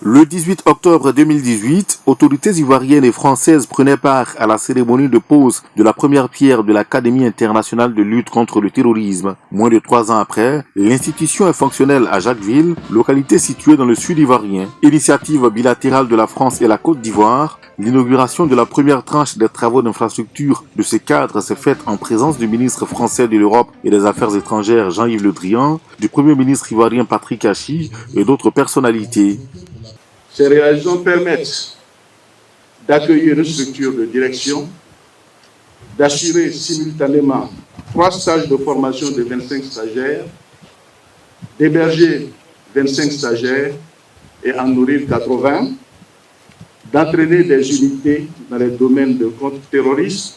Le 18 octobre 2018, autorités ivoiriennes et françaises prenaient part à la cérémonie de pose de la première pierre de l'Académie internationale de lutte contre le terrorisme. Moins de 3 ans après, l'institution est fonctionnelle à Jacquesville, localité située dans le sud ivoirien. Initiative bilatérale de la France et la Côte d'Ivoire, l'inauguration de la première tranche des travaux d'infrastructure de ce cadre s'est faite en présence du ministre français de l'Europe et des Affaires étrangères Jean-Yves Le Drian, du Premier ministre ivoirien Patrick Achi et d'autres personnalités. Ces réalisations permettent d'accueillir une structure de direction, d'assurer simultanément 3 stages de formation de 25 stagiaires, d'héberger 25 stagiaires et en nourrir 80, d'entraîner des unités dans les domaines de contre-terrorisme.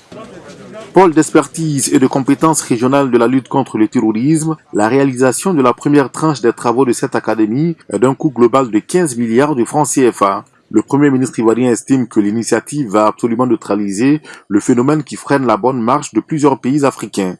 Pôle d'expertise et de compétences régionales de la lutte contre le terrorisme, la réalisation de la première tranche des travaux de cette académie est d'un coût global de 15 milliards de francs CFA. Le Premier ministre ivoirien estime que l'initiative va absolument neutraliser le phénomène qui freine la bonne marche de plusieurs pays africains.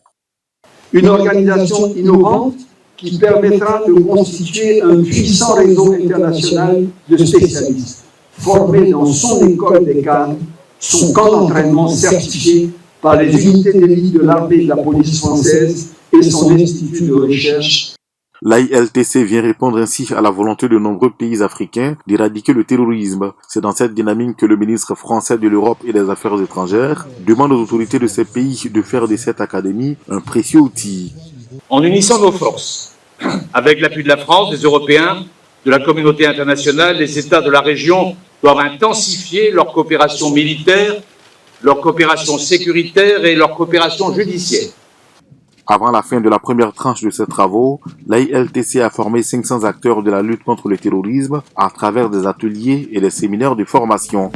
Une organisation innovante qui permettra de constituer un puissant réseau international de spécialistes formés dans son école des cadres, son camp d'entraînement certifié par les unités d'élite de l'armée et de la police française et son institut de recherche. L'AILTC vient répondre ainsi à la volonté de nombreux pays africains d'éradiquer le terrorisme. C'est dans cette dynamique que le ministre français de l'Europe et des Affaires étrangères demande aux autorités de ces pays de faire de cette académie un précieux outil. En unissant nos forces, avec l'appui de la France, des Européens, de la communauté internationale, les États de la région doivent intensifier leur coopération militaire, leur coopération sécuritaire et leur coopération judiciaire. Avant la fin de la première tranche de ces travaux, l'AILTC a formé 500 acteurs de la lutte contre le terrorisme à travers des ateliers et des séminaires de formation.